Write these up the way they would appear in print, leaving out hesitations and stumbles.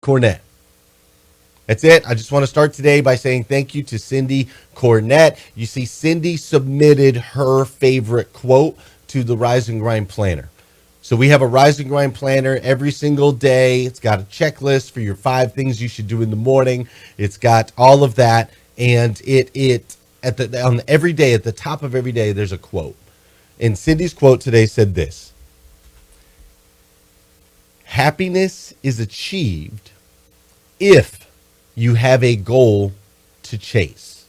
Cornett. That's it. I just want to start today by saying thank you to Cindy Cornett. You see, Cindy submitted her favorite quote to the Rise and Grind Planner. So we have a Rise and Grind Planner every single day. It's got a checklist for your 5 things you should do in the morning. It's got all of that, and on every day, at the top of every day, there's a quote. And Cindy's quote today said this: "Happiness is achieved if you have a goal to chase."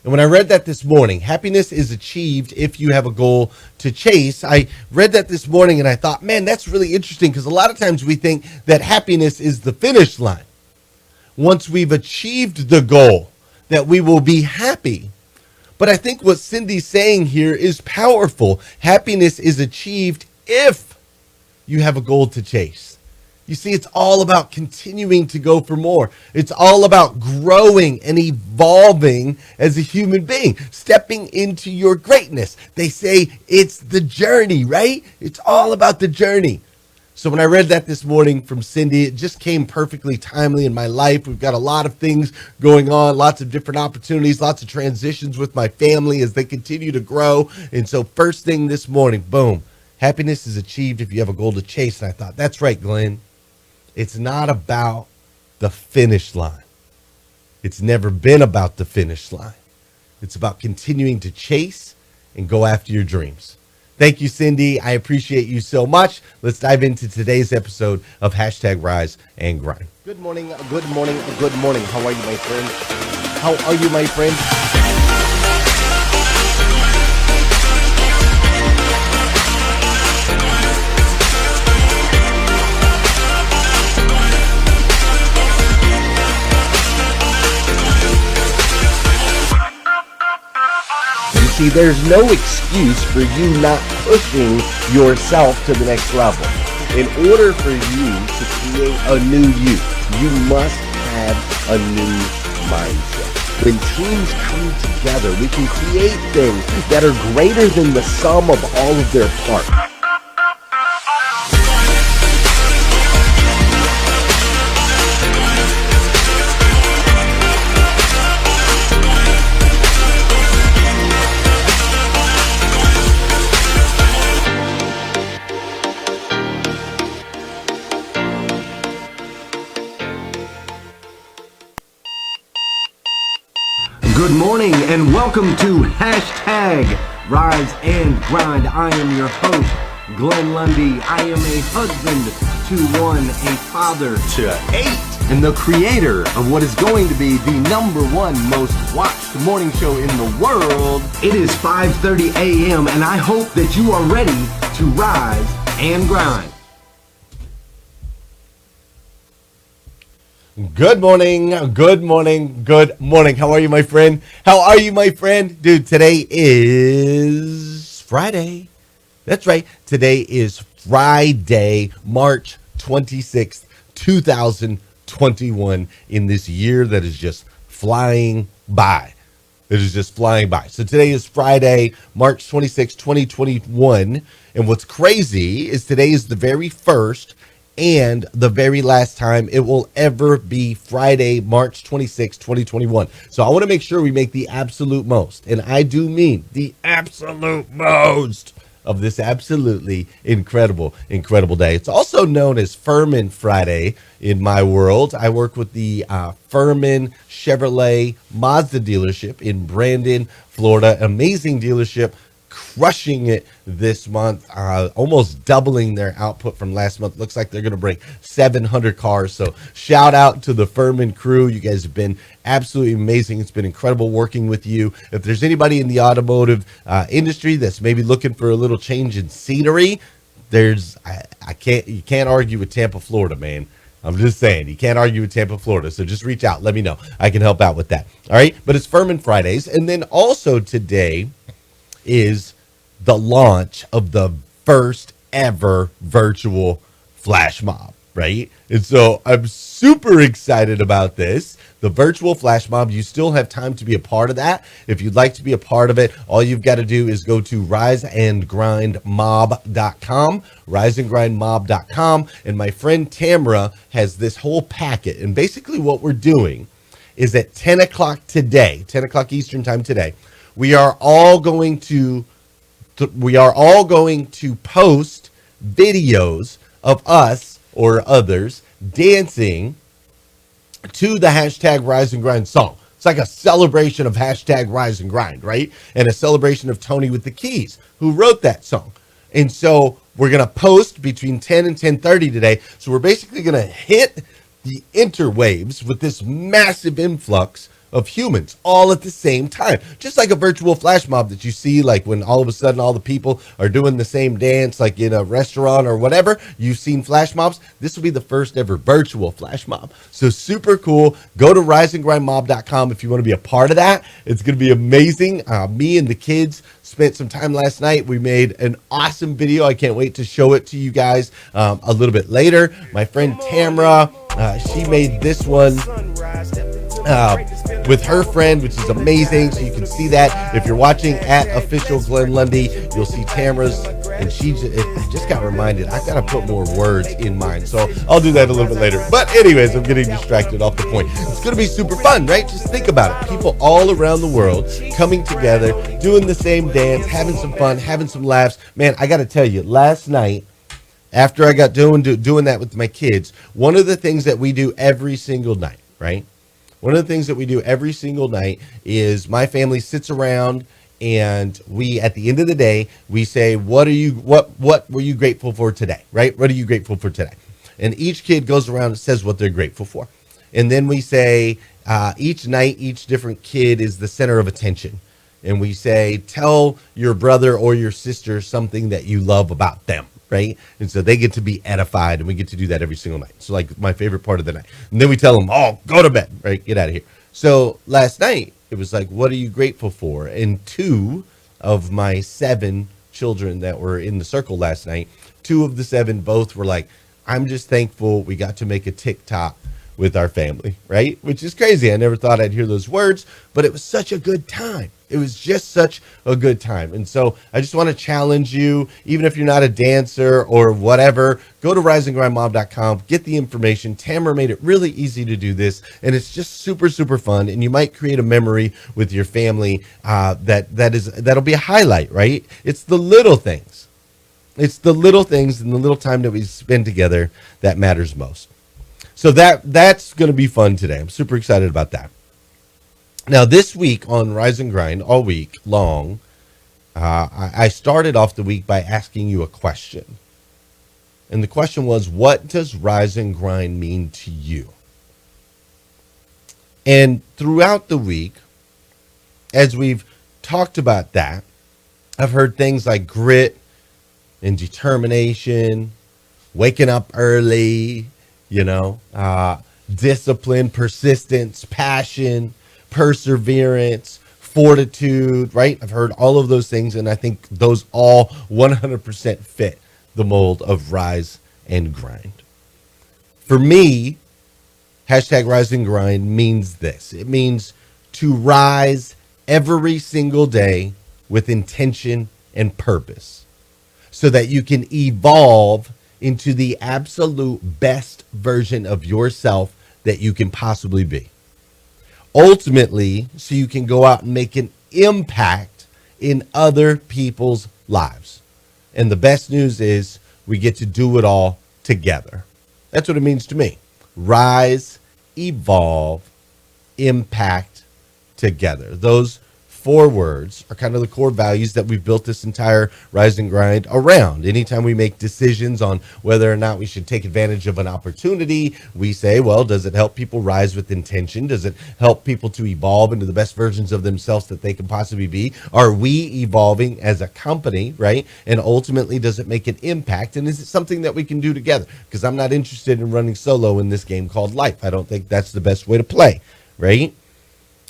And when I read that this morning, happiness is achieved if you have a goal to chase, I read that this morning and I thought, man, that's really interesting, because a lot of times we think that happiness is the finish line. Once we've achieved the goal, that we will be happy. But I think what Cindy's saying here is powerful. Happiness is achieved if you have a goal to chase. You see, it's all about continuing to go for more. It's all about growing and evolving as a human being, stepping into your greatness. They say it's the journey, right? It's all about the journey. So when I read that this morning from Cindy, it just came perfectly timely in my life. We've got a lot of things going on, lots of different opportunities, lots of transitions with my family as they continue to grow. And so first thing this morning, boom, happiness is achieved if you have a goal to chase. And I thought, that's right, Glenn. It's not about the finish line. It's never been about the finish line. It's about continuing to chase and go after your dreams. Thank you, Cindy. I appreciate you so much. Let's dive into today's episode of Hashtag Rise and Grind. Good morning, good morning, good morning. How are you, my friend? How are you, my friend? See, there's no excuse for you not pushing yourself to the next level. In order for you to create a new you must have a new mindset. When teams come together, we can create things that are greater than the sum of all of their parts. Good morning and welcome to Hashtag Rise and Grind. I am your host, Glenn Lundy. I am a husband to 1, a father to 8, and the creator of what is going to be the #1 most watched morning show in the world. It is 5:30 a.m. and I hope that you are ready to rise and grind. Good morning, good morning, good morning. How are you, my friend? How are you, my friend? Dude, today is Friday. That's right. Today is Friday, March 26th, 2021, in this year that is just flying by. It is just flying by. So today is Friday, March 26th, 2021. And what's crazy is today is the very first and the very last time it will ever be Friday, March 26, 2021. So I want to make sure we make the absolute most, and I do mean the absolute most, of this absolutely incredible day. It's also known as Furman Friday in my world. I work with the Furman Chevrolet Mazda dealership in Brandon, Florida. Amazing dealership. Crushing it this month, almost doubling their output from last month. Looks like they're going to break 700 cars. So shout out to the Furman crew. You guys have been absolutely amazing. It's been incredible working with you. If there's anybody in the automotive industry that's maybe looking for a little change in scenery, you can't argue with Tampa, Florida, man. I'm just saying, you can't argue with Tampa, Florida. So just reach out. Let me know. I can help out with that. All right. But it's Furman Fridays. And then also today is the launch of the first ever virtual flash mob. right? And so I'm super excited about this. The virtual flash mob, you still have time to be a part of that. If you'd like to be a part of it, all you've got to do is go to riseandgrindmob.com, riseandgrindmob.com. And my friend Tamara has this whole packet. And basically what we're doing is at 10 o'clock today, 10 o'clock Eastern time today, we are all going to post videos of us or others dancing to the hashtag Rise and Grind song. It's like a celebration of hashtag Rise and Grind, right? And a celebration of Tony with the Keys, who wrote that song. And so we're going to post between 10 and 10:30 today. So we're basically going to hit the interwaves with this massive influx of humans all at the same time, just like a virtual flash mob that you see, like when all of a sudden all the people are doing the same dance, like in a restaurant or whatever. You've seen flash mobs. This will be the first ever virtual flash mob. So super cool. Go to riseandgrindmob.com if you want to be a part of that. It's going to be amazing. Me and the kids spent some time last night. We made an awesome video. I can't wait to show it to you guys a little bit later. My friend Tamara, she made this one with her friend, which is amazing. So you can see that if you're watching at official Glenn Lundy, you'll see Tamara's, and I just got reminded I gotta put more words in mine, so I'll do that a little bit later. But anyways, I'm getting distracted off the point. It's gonna be super fun, right? Just think about it. People all around the world coming together, doing the same dance, having some fun, having some laughs. Man, I gotta tell you, last night, after I got doing that with my kids, one of the things that we do every single night, right? One of the things that we do every single night is my family sits around and we, at the end of the day, we say, what were you grateful for today? Right? What are you grateful for today? And each kid goes around and says what they're grateful for. And then we say, each night, each different kid is the center of attention. And we say, tell your brother or your sister something that you love about them. Right? And so they get to be edified, and we get to do that every single night. So like my favorite part of the night. And then we tell them, oh, go to bed, right? Get out of here. So last night it was like, what are you grateful for? And 2 of my 7 children that were in the circle last night, 2 of the 7 both were like, I'm just thankful we got to make a TikTok with our family, right? Which is crazy. I never thought I'd hear those words, but it was such a good time. It was just such a good time. And so I just want to challenge you, even if you're not a dancer or whatever, go to riseandgrindmob.com, get the information. Tamara made it really easy to do this, and it's just super, super fun. And you might create a memory with your family that'll be a highlight, right? It's the little things. It's the little things and the little time that we spend together that matters most. So that's going to be fun today. I'm super excited about that. Now, this week on Rise and Grind, all week long, I started off the week by asking you a question. And the question was, what does Rise and Grind mean to you? And throughout the week, as we've talked about that, I've heard things like grit and determination, waking up early, discipline, persistence, passion, perseverance, fortitude, right? I've heard all of those things, and I think those all 100% fit the mold of Rise and Grind. For me, hashtag Rise and Grind means this. It means to rise every single day with intention and purpose so that you can evolve into the absolute best version of yourself that you can possibly be. Ultimately, so you can go out and make an impact in other people's lives. And the best news is we get to do it all together. That's what it means to me. Rise, evolve, impact together. Those 4 words are kind of the core values that we've built this entire Rise and Grind around. Anytime we make decisions on whether or not we should take advantage of an opportunity, we say, well, does it help people rise with intention? Does it help people to evolve into the best versions of themselves that they can possibly be? Are we evolving as a company, right? And ultimately, does it make an impact? And is it something that we can do together? Because I'm not interested in running solo in this game called life. I don't think that's the best way to play, right?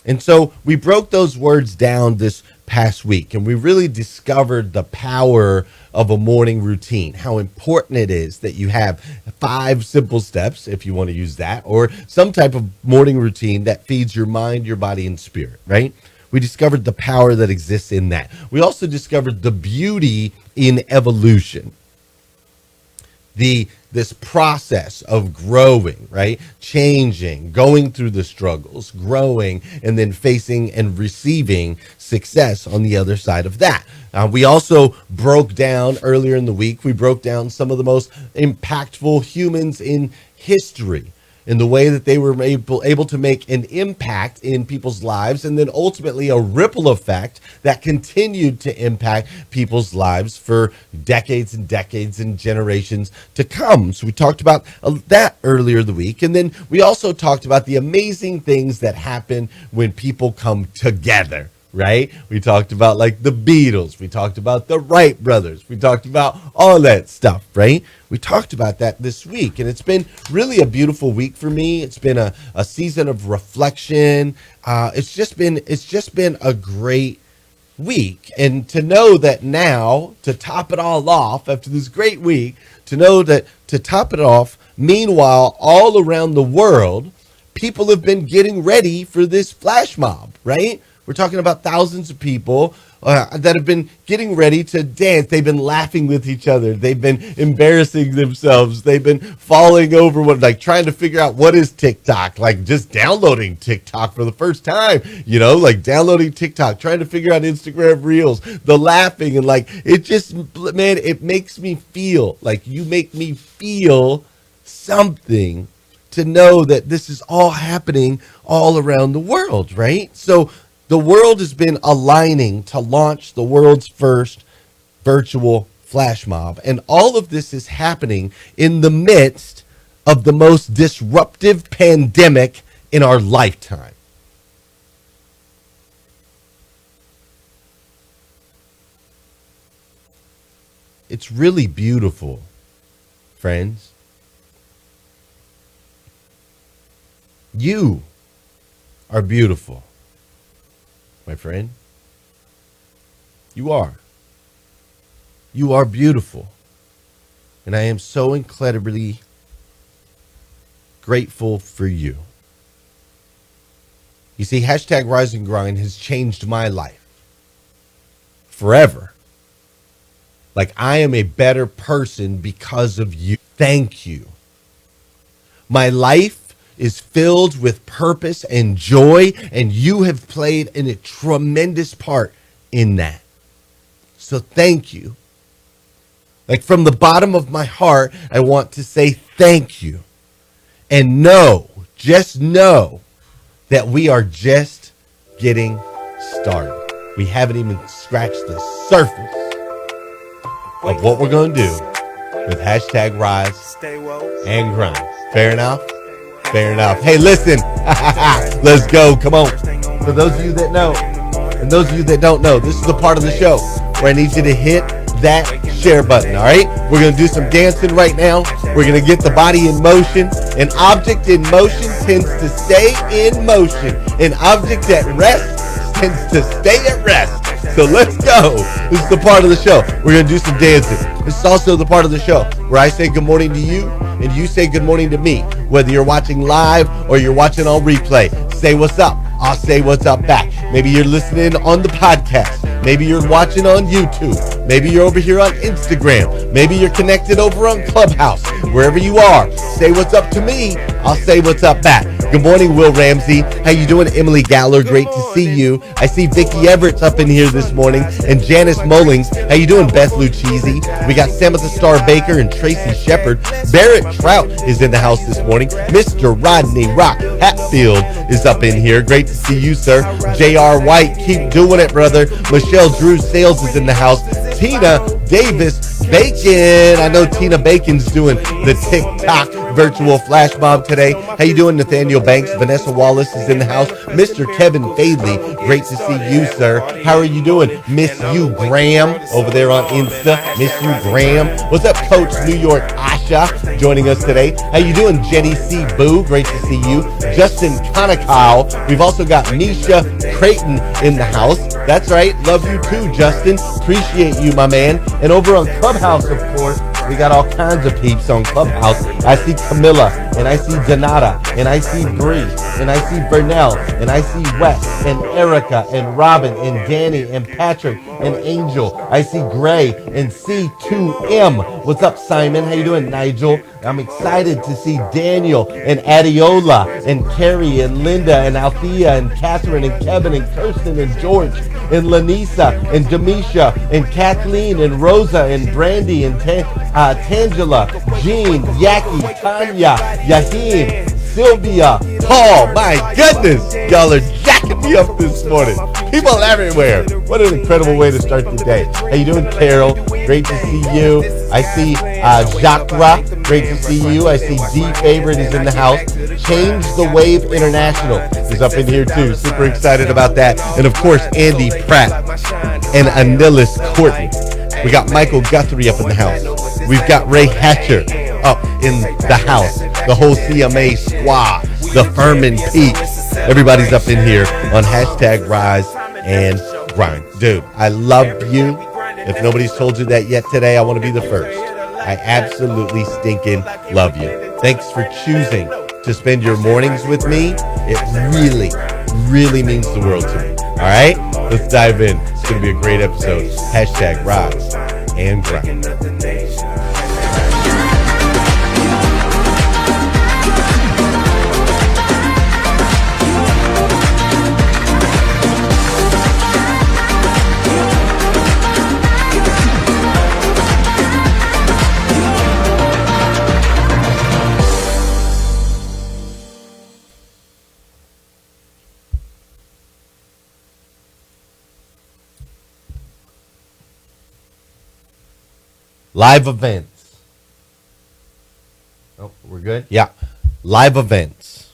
And so we broke those words down, this past week, and we really discovered the power of a morning routine, how important it is that you have 5 simple steps, if you want to use that, or some type of morning routine that feeds your mind, your body, and spirit, right? We discovered the power that exists in that. We also discovered the beauty in evolution. This process of growing, right? Changing, going through the struggles, growing, and then facing and receiving success on the other side of that. We also broke down earlier in the week, we broke down some of the most impactful humans in history, in the way that they were able to make an impact in people's lives, and then ultimately a ripple effect that continued to impact people's lives for decades and decades and generations to come. So we talked about that earlier the week. And then we also talked about the amazing things that happen when people come together. Right? We talked about like the Beatles. We talked about the Wright brothers. We talked about all that stuff, right? We talked about that this week, and it's been really a beautiful week for me. It's been a season of reflection. It's just been a great week. And to know that now, to top it all off, after this great week, to know that to top it off, meanwhile, all around the world, people have been getting ready for this flash mob, right? We're talking about thousands of people that have been getting ready to dance. They've been laughing with each other. They've been embarrassing themselves. They've been falling over, trying to figure out what is TikTok, like just downloading TikTok for the first time, like downloading TikTok, trying to figure out Instagram Reels, the laughing, and it makes me feel like you make me feel something to know that this is all happening all around the world, right? So the world has been aligning to launch the world's first virtual flash mob. And all of this is happening in the midst of the most disruptive pandemic in our lifetime. It's really beautiful, friends. You are beautiful. My friend, you are. You are beautiful. And I am so incredibly grateful for you. You see, hashtag Rise and Grind has changed my life forever. Like, I am a better person because of you. Thank you. My life is filled with purpose and joy, and you have played a tremendous part in that. So thank you. Like, from the bottom of my heart, I want to say thank you. And just know that we are just getting started. We haven't even scratched the surface of what we're going to do with hashtag Rise and Grind. Fair enough? Fair enough. Hey, listen, let's go. Come on. For those of you that know, and those of you that don't know, this is the part of the show where I need you to hit that share button, all right? We're going to do some dancing right now. We're going to get the body in motion. An object in motion tends to stay in motion. An object at rest tends to stay at rest. So let's go. This is the part of the show. We're going to do some dancing. This is also the part of the show where I say good morning to you and you say good morning to me. Whether you're watching live or you're watching on replay, say what's up. I'll say what's up back. Maybe you're listening on the podcast. Maybe you're watching on YouTube. Maybe you're over here on Instagram. Maybe you're connected over on Clubhouse. Wherever you are, say what's up to me. I'll say what's up back. Good morning, Will Ramsey. How you doing, Emily Galler? Great to see you. I see Vicki Everett's up in here this morning, and Janice Mullings. How you doing, Beth Lucchese? We got Samantha Star Baker and Tracy Shepard. Barrett Trout is in the house this morning. Mr. Rodney Rock Hatfield is up in here. Great to see you, sir. J.R. White, keep doing it, brother. Michelle Drew Sales is in the house. Tina Davis Bacon. I know Tina Bacon's doing the TikTok virtual flash mob today. How you doing, Nathaniel Banks? Vanessa Wallace is in the house. Mr. Kevin Fadley, great to see you, sir. How are you doing? Miss you, Graham, over there on Insta. Miss you, Graham. What's up, Coach New York Asha, joining us today. How you doing, Jenny C. Boo? Great to see you. Justin Conakyle. We've also got Misha Creighton in the house. That's right. Love you too, Justin. Appreciate you, my man. And over on Clubhouse, of course, we got all kinds of peeps on Clubhouse. I see Camilla, and I see Donata, and I see Bree, and I see Burnell, and I see Wes, and Erica, and Robin, and Danny, and Patrick, and Angel. I see Gray, and C2M. What's up, Simon? How you doing, Nigel? I'm excited to see Daniel, and Adiola, and Carrie, and Linda, and Althea, and Catherine, and Kevin, and Kirsten, and George, and Lanisa, and Demisha, and Kathleen, and Rosa, and Brandy, and Tangela, Jean, Yaki, Tanya, Yahim, Sylvia, Paul. My goodness, y'all are jacking me up this morning. People everywhere. What an incredible way to start the day. How you doing, Carol? Great to see you. I see Jacra. Great to see you. I see D Favorite is in the house. Change the Wave International is up in here too. Super excited about that. And of course, Andy Pratt and Anilis Courtney. We got Michael Guthrie up in the house. We've got Ray Hatcher up in the house. The whole CMA squad. The Furman Peaks. Everybody's up in here on hashtag Rise and Grind. Dude, I love you. If nobody's told you that yet today, I want to be the first. I absolutely stinking love you. Thanks for choosing to spend your mornings with me. It really, really means the world to me. All right, let's dive in. It's going to be a great episode. Hashtag Rise and Grind. Live events. Oh, we're good? Yeah. Live events.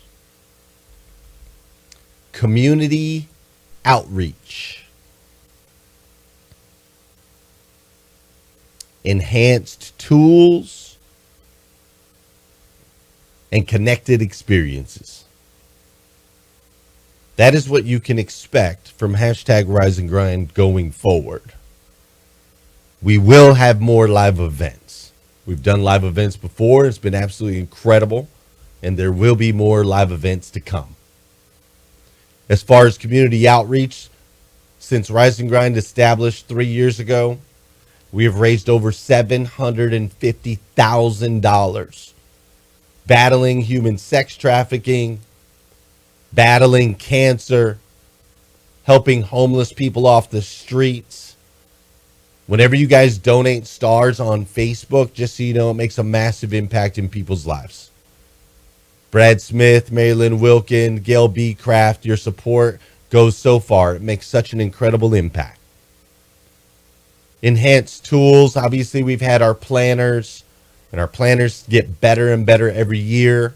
Community outreach. Enhanced tools and connected experiences. That is what you can expect from hashtag Rise and Grind going forward. We will have more live events. We've done live events before. It's been absolutely incredible. And there will be more live events to come. As far as community outreach, since Rise and Grind established 3 years ago, we have raised over $750,000 battling human sex trafficking, battling cancer, helping homeless people off the streets. Whenever you guys donate stars on Facebook, just so you know, it makes a massive impact in people's lives. Brad Smith, Marilyn Wilkin, Gail B. Kraft, your support goes so far. It makes such an incredible impact. Enhanced tools. Obviously, we've had our planners, and our planners get better and better every year.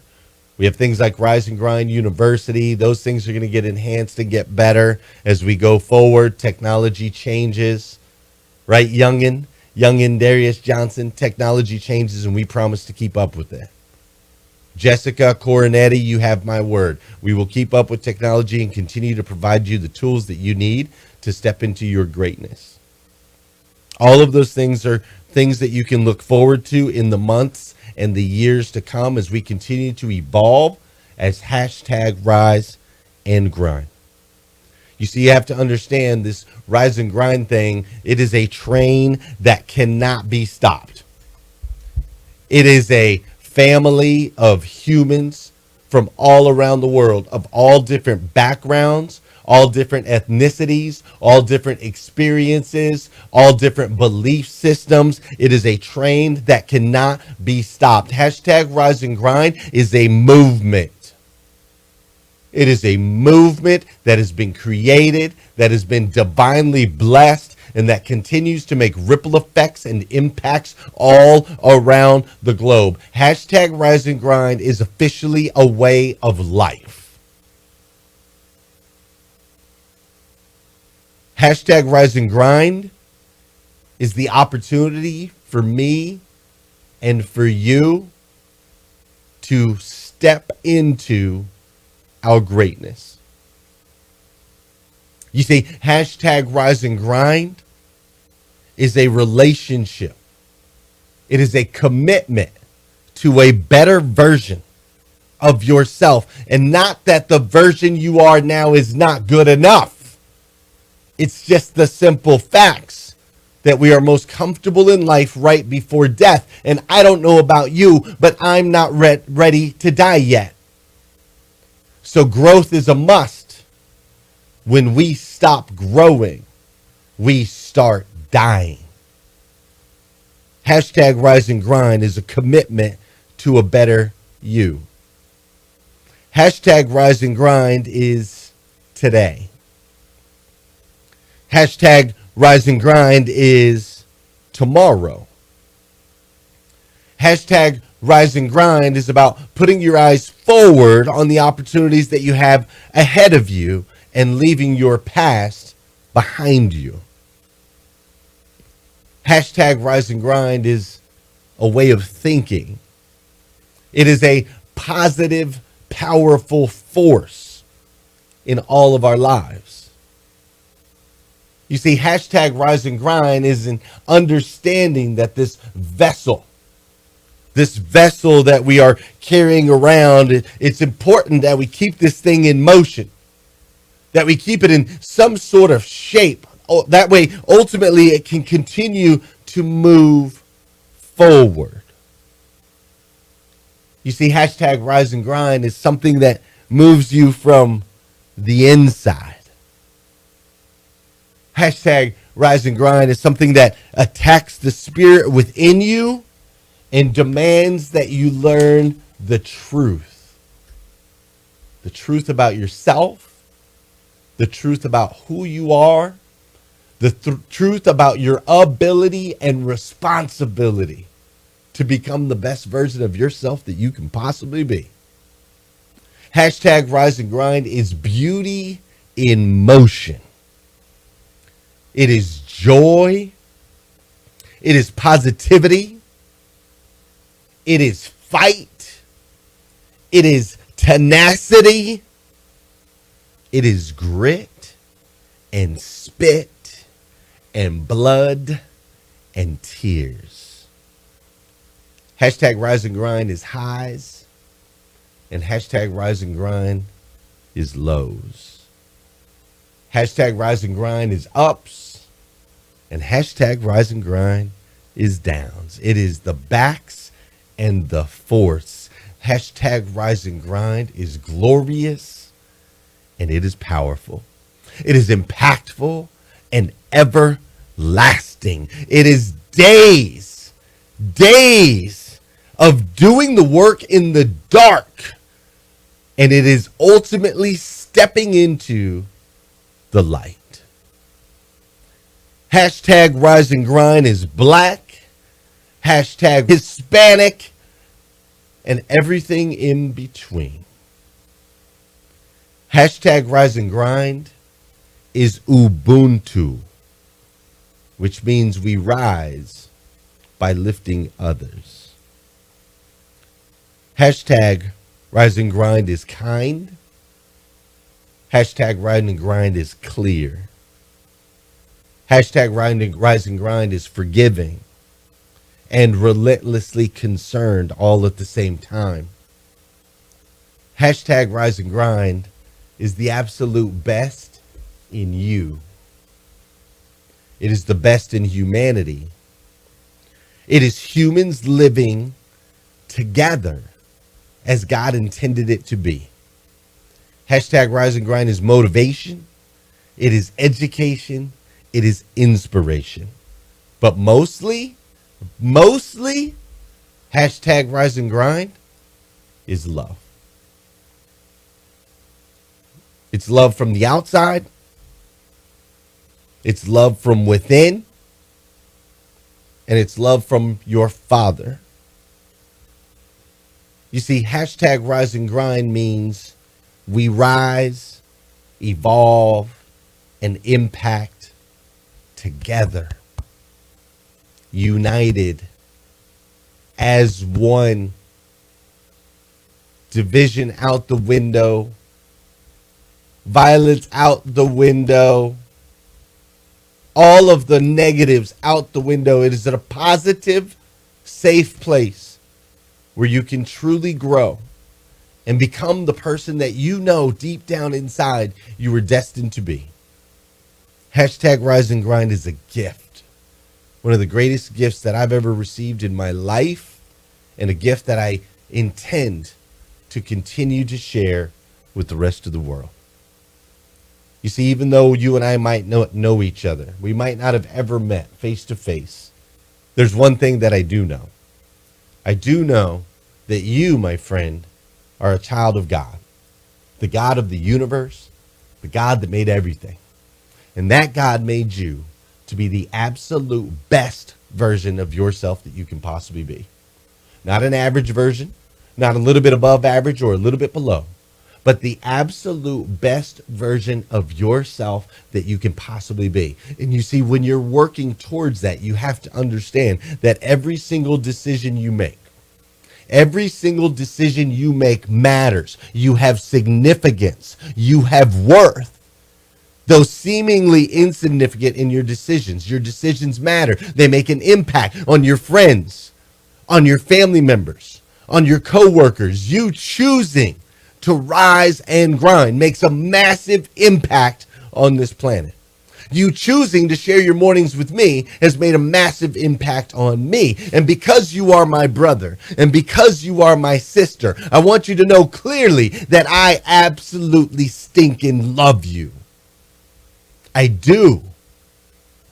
We have things like Rise and Grind University. Those things are going to get enhanced and get better as we go forward. Technology changes. Right, Youngin Darius Johnson, technology changes, and we promise to keep up with it. Jessica Coronetti, you have my word. We will keep up with technology and continue to provide you the tools that you need to step into your greatness. All of those things are things that you can look forward to in the months and the years to come as we continue to evolve as hashtag Rise and Grind. You see, you have to understand this Rise and Grind thing. It is a train that cannot be stopped. It is a family of humans from all around the world, of all different backgrounds, all different ethnicities, all different experiences, all different belief systems. It is a train that cannot be stopped. Hashtag Rise and Grind is a movement. It is a movement that has been created, that has been divinely blessed, and that continues to make ripple effects and impacts all around the globe. Hashtag Rise and Grind is officially a way of life. Hashtag Rise and Grind is the opportunity for me and for you to step into our greatness. You see, hashtag Rise and Grind is a relationship. It is a commitment to a better version of yourself. And not that the version you are now is not good enough. It's just the simple facts that we are most comfortable in life right before death. And I don't know about you, but I'm not ready to die yet. So growth is a must. When we stop growing, we start dying. Hashtag Rise and Grind is a commitment to a better you. Hashtag Rise and Grind is today. Hashtag Rise and Grind is tomorrow. Hashtag Rise and Grind is about putting your eyes forward on the opportunities that you have ahead of you and leaving your past behind you. Hashtag Rise and Grind is a way of thinking. It is a positive, powerful force in all of our lives. You see, hashtag Rise and Grind is an understanding that this vessel that we are carrying around, it's important that we keep this thing in motion, that we keep it in some sort of shape. That way, ultimately, it can continue to move forward. You see, hashtag Rise and Grind is something that moves you from the inside. Hashtag Rise and Grind is something that attacks the spirit within you and demands that you learn the truth. The truth about yourself, the truth about who you are, the truth about your ability and responsibility to become the best version of yourself that you can possibly be. Hashtag Rise and Grind is beauty in motion. It is joy. It is positivity. It is fight. It is tenacity. It is grit and spit and blood and tears. Hashtag Rise and Grind is highs, and hashtag Rise and Grind is lows. Hashtag Rise and Grind is ups, and hashtag Rise and Grind is downs. It is the backs and the forths. Hashtag Rise and Grind is glorious, and it is powerful. It is impactful and everlasting. It is days of doing the work in the dark, and it is ultimately stepping into the light. Hashtag Rise and Grind is black, hashtag Hispanic, and everything in between. Hashtag Rise and Grind is Ubuntu, which means we rise by lifting others. Hashtag Rise and Grind is kind. Hashtag Rise and Grind is clear. Hashtag Rise and Grind is forgiving and relentlessly concerned all at the same time. Hashtag Rise and Grind is the absolute best in you. It is the best in humanity. It is humans living together as God intended it to be. Hashtag Rise and Grind is motivation. It is education. It is inspiration. But mostly, hashtag Rise and Grind is love. It's love from the outside. It's love from within, and it's love from your Father. You see, hashtag rise and grind means we rise, evolve, and impact together, united as one. Division out the window, violence out the window, all of the negatives out the window. It is a positive, safe place where you can truly grow and become the person that you know deep down inside you were destined to be. Hashtag rise and grind is a gift. One of the greatest gifts that I've ever received in my life, and a gift that I intend to continue to share with the rest of the world. You see, even though you and I might not know each other, we might not have ever met face to face, there's one thing that I do know. I do know that you, my friend, are a child of God, the God of the universe, the God that made everything. And that God made you to be the absolute best version of yourself that you can possibly be. Not an average version, not a little bit above average or a little bit below, but the absolute best version of yourself that you can possibly be. And you see, when you're working towards that, you have to understand that every single decision you make, matters. You have significance. You have worth. Though seemingly insignificant in your decisions matter. They make an impact on your friends, on your family members, on your coworkers. You choosing to rise and grind makes a massive impact on this planet. You choosing to share your mornings with me has made a massive impact on me. And because you are my brother, and because you are my sister, I want you to know clearly that I absolutely stinking love you. I do.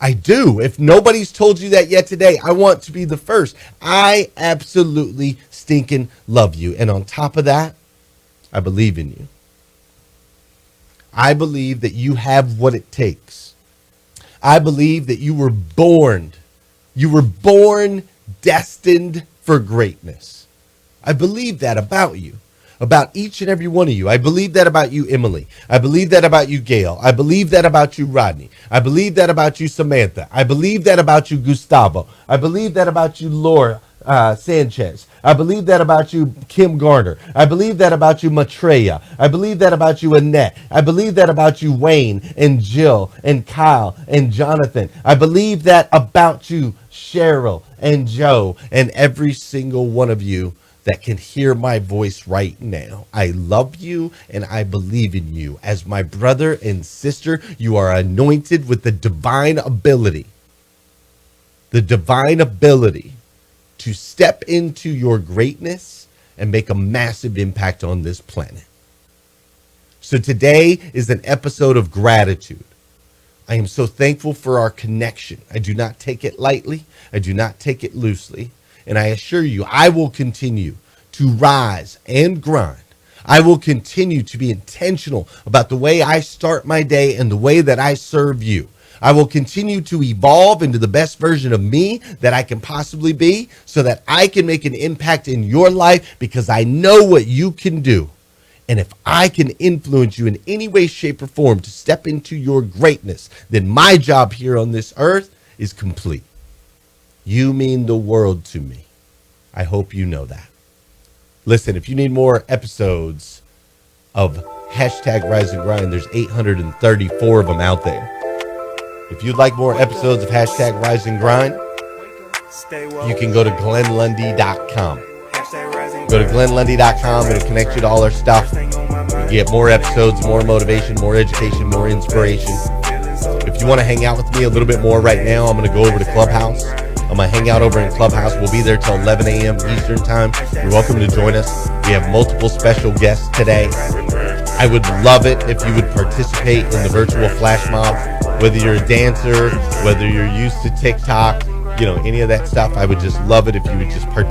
If nobody's told you that yet today, I want to be the first. I absolutely stinking love you. And on top of that, I believe in you. I believe that you have what it takes. I believe that you were born destined for greatness. I believe that about you. About each and every one of you. I believe that about you, Emily. I believe that about you, Gail. I believe that about you, Rodney. I believe that about you, Samantha. I believe that about you, Gustavo. I believe that about you, Laura Sanchez. I believe that about you, Kim Garner. I believe that about you, Matreya. I believe that about you, Annette. I believe that about you, Wayne and Jill and Kyle and Jonathan. I believe that about you, Cheryl and Joe, and every single one of you that can hear my voice right now. I love you and I believe in you. As my brother and sister, you are anointed with the divine ability to step into your greatness and make a massive impact on this planet. So today is an episode of gratitude. I am so thankful for our connection. I do not take it lightly. I do not take it loosely. And I assure you, I will continue to rise and grind. I will continue to be intentional about the way I start my day and the way that I serve you. I will continue to evolve into the best version of me that I can possibly be so that I can make an impact in your life, because I know what you can do. And if I can influence you in any way, shape, or form to step into your greatness, then my job here on this earth is complete. You mean the world to me. I hope you know that. Listen, if you need more episodes of hashtag Rise and Grind, there's 834 of them out there. If you'd like more episodes of hashtag Rise and Grind, you can go to GlennLundy.com. Go to GlennLundy.com. It'll connect you to all our stuff. You get more episodes, more motivation, more education, more inspiration. If you want to hang out with me a little bit more right now, I'm going to go over to Clubhouse. I'm going to hang out over in Clubhouse. We'll be there till 11 a.m. Eastern time. You're welcome to join us. We have multiple special guests today. I would love it if you would participate in the virtual flash mob. Whether you're a dancer, whether you're used to TikTok, any of that stuff, I would just love it if you would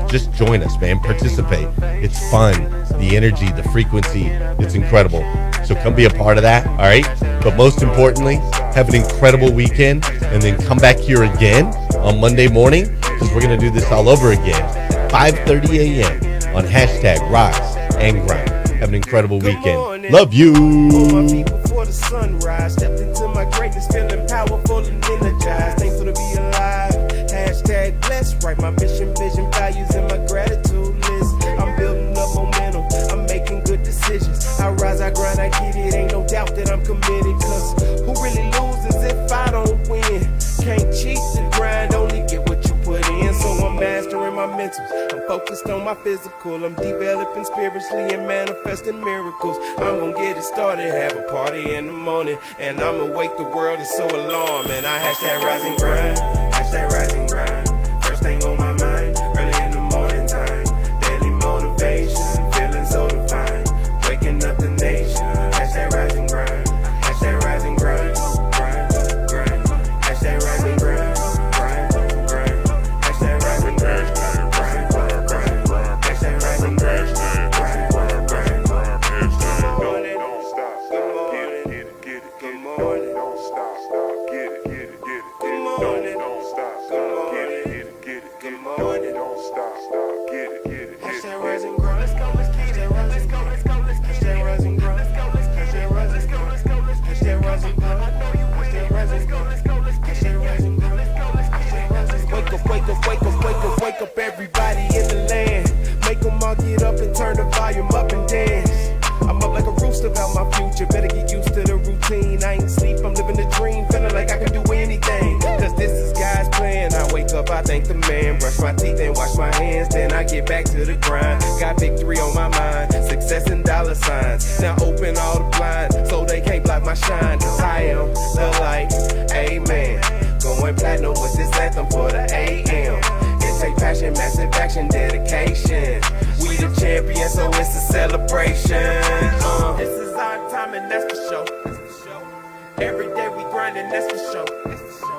just join us, man. Participate. It's fun. the energy, the frequency. It's incredible. So come be a part of that, all right? But most importantly, have an incredible weekend, and then come back here again on Monday morning, because we're going to do this all over again, 5:30 a.m. on hashtag Rise and Grind. Have an incredible weekend. Love you. All my people for the sunrise. Stepped into my greatness, feeling powerful and energized. Thankful to be alive. Hashtag blessed. Write my mission, vision, values, and my gratitude list. I'm building up momentum. I'm making good decisions. I rise, I grind, I get it. Ain't no doubt that I'm committed. Cause who really loses if I don't win? Can't cheat the grind, only get what you put in. So I'm mastering my mentals. I'm focused on my physical. I'm developing spiritually and manifesting miracles. I'm gonna get it started, have a party in the morning, and I'ma wake the world. It's so alarming. I hashtag rise and grind. Hashtag rise and grind. First thing on my mind, early in the morning time. Daily motivation, feeling so divine. Waking up the nation. Hashtag rise and grind. Hashtag rise and grind. Grind, grind. Hashtag rise and grind. Grind, grind. Hashtag rise and grind. Grind, grind. Hashtag rise and grind. Grind, grind. Don't stop, get it, get it. Good morning. Don't stop, get it, get it, get it. Good morning. Don't stop, get it, get it, get it. Good morning. Don't stop, get it, get it. Hashtag rise and grind. Let's go, let's get it. Let's go, let's go, let's go. Hashtag rise and grind. Let's go, let's hashtag rise, let's go, let's go, let's hashtag rise and grind. I know you hashtag rise, let's go, let's go, let's hashtag rise and grind. Let's go, let's hashtag rise, let's go. Wake up, wake up, wake up, wake up, wake up, everybody in the land. Make them all get up and turn the volume up and dance. I'm up like a rooster about my future. Better get used to the routine. I ain't sleep, I'm living the dream. Feeling like I can do anything. Cause this is God's plan. I wake up, I thank the man. Brush my teeth and wash my hands. Then I get back to the grind. Got victory on my mind. Success and dollar signs. Now open all the blinds so they can't block my shine. Cause I am the light. Amen. Going platinum with this anthem for the AM. It take passion, massive action, dedication. We the champions, so it's a celebration. This is our time and that's for sure. Every day we grinding, that's for sure.